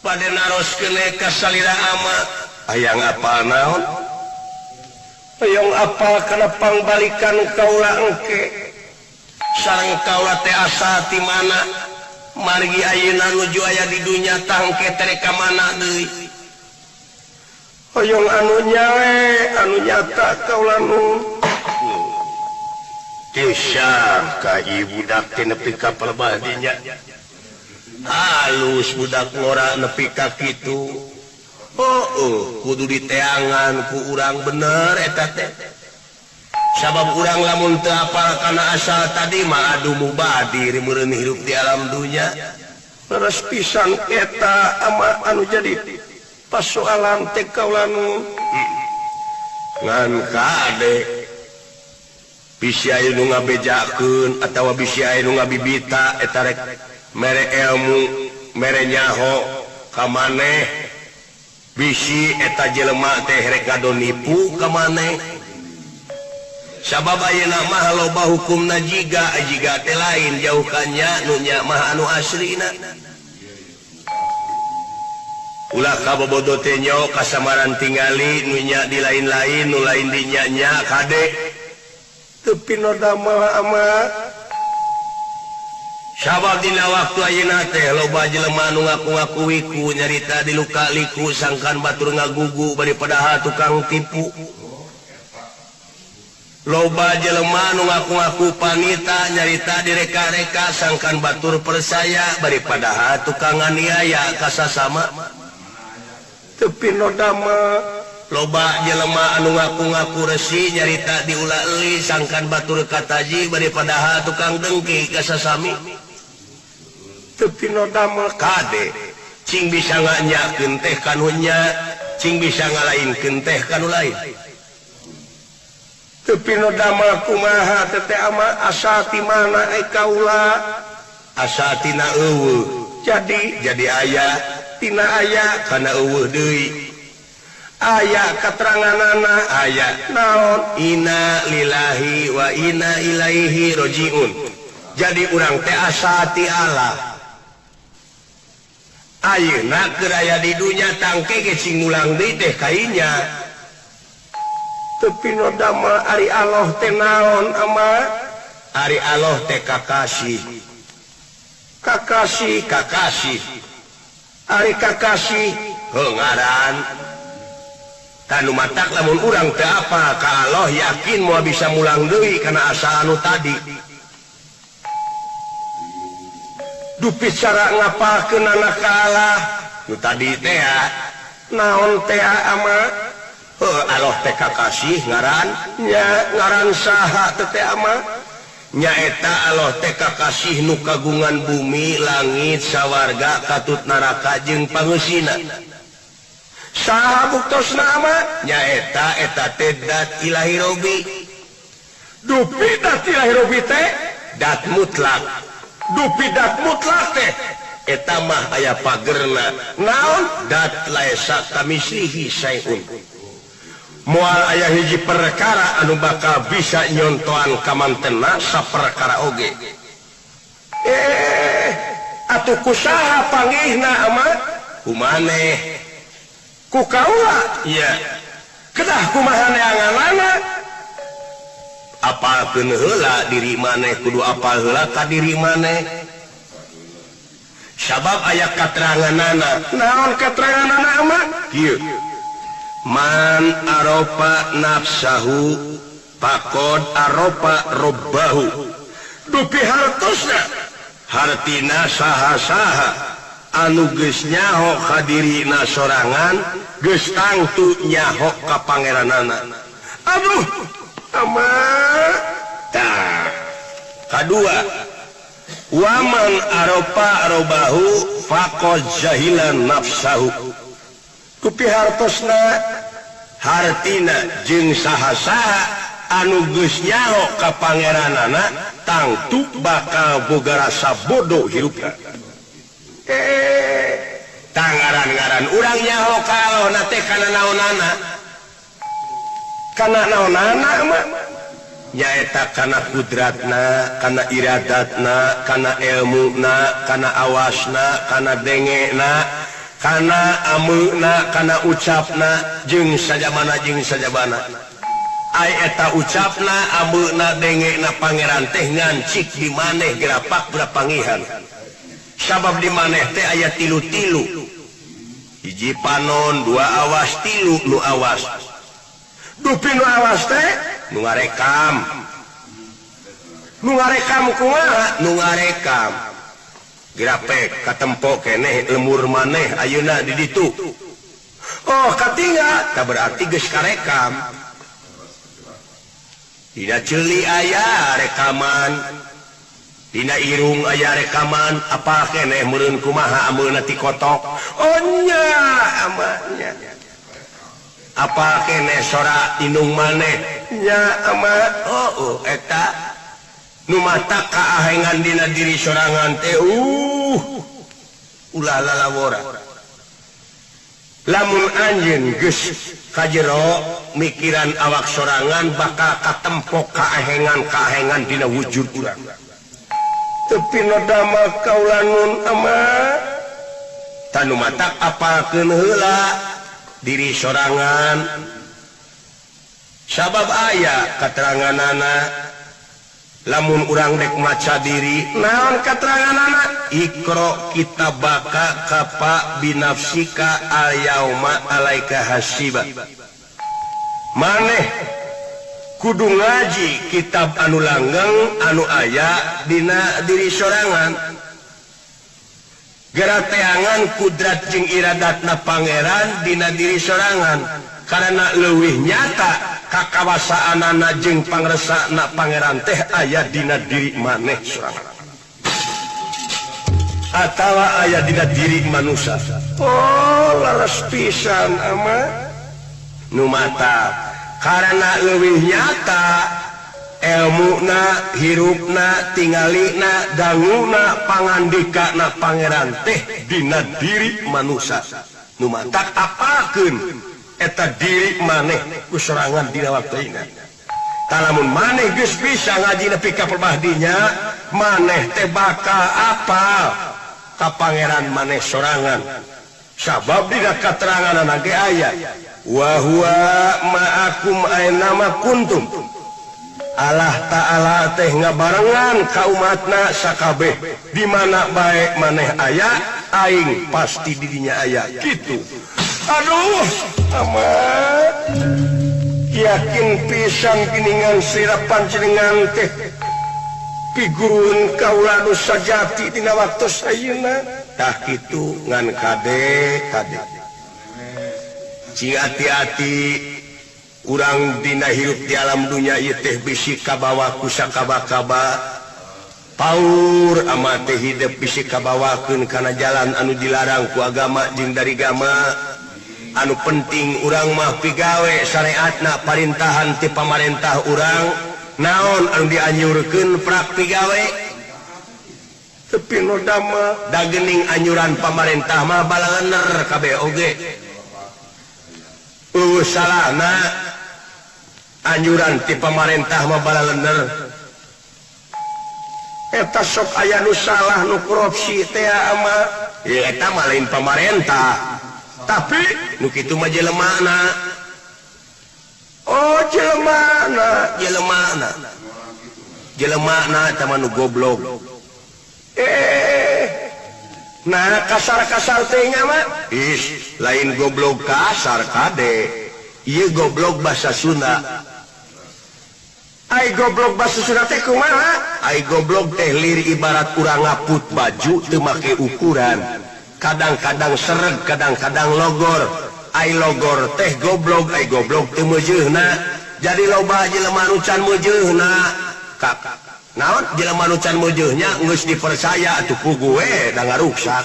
pada naros kene kasalira ama ayang apa naon hayang apa kana pangbalikan kaula engke sareng kaula teh asa ti mana margi ayeuna nuju aya di dunya tangke tere ka mana deui hayang anu nyawe anu nyata kaula nu Kisah ka ibu dak nepi ka perbadinya halus budak ngora nepi ka kitu kudu diteangan ku urang bener eta teh sabab urang lamun teu apal kana asal tadi mah adu mubadir meureun hirup di alam dunya leres pisan eta anu jadi pasoalan teh kaula nu ngan kade bisi aya nu ngabejakeun atawa bisi aya nu ngabibita eta rek mere ilmu mere nyaho ka maneh bisi eta jelema teh rek ngado nipu ka maneh sabab ayeuna mah loba hukumna jiga teh lain jauh kanya nu nya mah anu aslina ulah kabobodo teh nyo kasamaran tingali nu nya di lain-lain nu lain di nya kade tepi nodama ama sabab dina waktu ayeuna teh loba jelema nu ngaku-ngaku wiku nyarita di luka liku sangkan batur ngagugu bari padahal tukang tipu loba jelema nu ngaku-ngaku panita nyarita di reka-reka sangkan batur persaya bari padahal tukang aniaya ka sasama tepi nodama loba jelema anu ngaku-ngaku resi nyarita diulah euy sangkan batur kataji bari padahal tukang dengki ka sasami teu pino damel kade cing bisa nganyakeun teh kanu nya cing bisa ngalainkeun teh kanu lain teu pino damel kumaha teh ama asa ti mana ai kaula asa tina eueuh jadi aya tina aya kana eueuh deui aya keteranganana aya naon inna lillahi wa inna ilaihi rajiun jadi urang teh asa ti Allah ayeuna keur aya di dunya tangke ge sing ngulang deui teh kainya teu pino damel ari Allah teh naon ama ari Allah teh kakasih ari kakasih ngaran tanu matak lamun urang teu apa ka Allah yakin moal bisa mulang deui kana asa anu tadi dupi cara ngapalkeun anak ka Allah nu tadi teh naon teh ama Allah teh kakasih ngaran nya ngaran saha teh ama nya eta Allah teh kakasih nu kagungan bumi langit sawarga katut neraka jeung pangeusina saha buktosna ama nyaeta teh dat ilahi robi dupi dat ilahi robi teh dat mutlak dupi dat mutlak teh eta mah aya pagerna naon dat laisa kamislihi sayun moal aya hiji perkara anu bakal bisa nyontoan kamantenna saperkara oge atuh kusaha panggihna ama kumaneh ku kaula iya kedah kumaha neanganana apalkeun heula diri maneh kudu apal heula ka diri maneh sabab aya kateranganana naon kateranganana ama kieu man aropa nafsahu faqad aropa robbahu dupi hartosna hartina saha-saha anu geus nyaho ka dirina sorangan geus tangtu nyaho ka pangeranana aduh ama tah kadua waman aropa robahu faqad jahilan nafsahu kupi hartosna hartina jeung saha-saha anu geus nyaho ka pangeranana tangtu bakal boga rasa bodoh hirupna tangaran-ngaran urang nyaho kalau nate kana naonana mah nyaeta kana kudratna kana iradatna kana ilmuna kana awasna kana dengena karena amuna karena ucapna jeung sajabana eta ucapna amuna dengena pangeran teh ngancik di maneh gerapak berapangihan sabab di maneh teh aya tilu-tilu hiji panon dua awas tilu nu awas dupi nu awas teh nu ngarekam kumaha nu ngarekam grapek katempo keneh lemur maneh ayeuna di ditu oh katinga tak berarti geus karekam dina ceuli aya rekaman dina irung aya rekaman apa keneh meureun kumaha ameuna ti kotok oh nya amanya apa keneh sora indung maneh nya ama oh eta nu mata kaahengan dina diri sorangan teh ulah lalawora lamun anjeun geus kajero mikiran awak sorangan bakal katempok kaahengan dina wujud urang tepi nodama kaulanun ama tanu mata apalkeun heula diri sorangan sabab aya kateranganana lamun urang dek maca diri naon kateranganana ikro kitabaka kafa binafsika al-yauma alaika hasiba maneh kudu ngaji kitab anu langgeng anu aya dina diri sorangan garateangan kudrat jeung iradatna pangeran dina diri sorangan karena leuwih nyata kakawasaanana jeung pangresana pangeran teh aya dina diri maneh sorangan atawa aya dina diri manusia oh laras pisan ama nu mata karena leuwih nyata ilmuna hirupna tingalina danguna pangandikana pangeran teh dina diri manusia nu mata apakeun eta diri maneh ku sorangan dina waktuina talamun maneh geus bisa ngaji nepi ka perbahdinya maneh teh bakal apal ka pangeran maneh sorangan sabab dina kateranganna ge aya wa huwa ma'akum aina ma kuntum Allah Ta'ala teh ngabarengan ka umatna sakabeh di mana bae maneh aya aing pasti didinya aya kitu aduh amat yakin pisan giningan sirapan jenengan teh piguruun kaula nu sajati dina waktos ayeuna tah kitu ngan kade cing hati-hati urang dina hirup di alam dunya ieu teh bisi kabawa ku sakaba-kaba paur amat teh hidup bisi kabawakeun kana jalan anu dilarang ku agama jeung dari agama anu penting urang mah pigawe syariatna parintahan ti pamarentah urang naon anu dianjurkeun prak pigawe tapi nu dama da geuning anjuran pamarentah mah balanger kabeh oge salahna anjuran ti pamarentah mah balanger eta sok aya nu salah nu korupsi teh ama ya eta mah lain pamarentah tapi nu kitu mah jelemana oh jelemana eta mah nu goblok nah kasar-kasar teh nya mah lain goblok kasar kade ieu goblok bahasa Sunda ai goblok bahasa Sunda teh kumaha ai goblok teh lir ibarat urang ngaput baju teu make ukuran kadang-kadang seret kadang-kadang logor ai logor teh goblok ai goblok teu meujeuhna jadi loba jelema anu can meujeuhna naon jelema anu can meujeuhnya geus dipercaya atuh ku gue da ngaruksak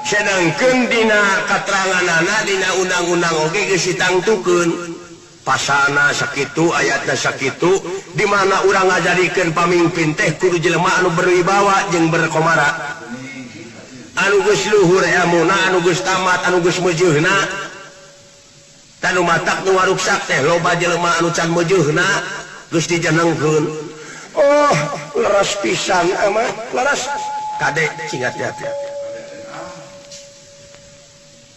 sedangkeun dina kateranganana dina undang-undang oge geus ditangtukeun pasana sakitu ayatna sakitu di mana urang ngajadikeun pamimpin teh kudu jelema anu berwibawa jeung berkomara anu geus luhur ilmuna anu geus tamat anu geus meujeuhna tanu matak nu ngaruksak teh loba jelema anu can meujeuhna geus dijenengkeun oh leres pisan ama leres kade cing hati-hati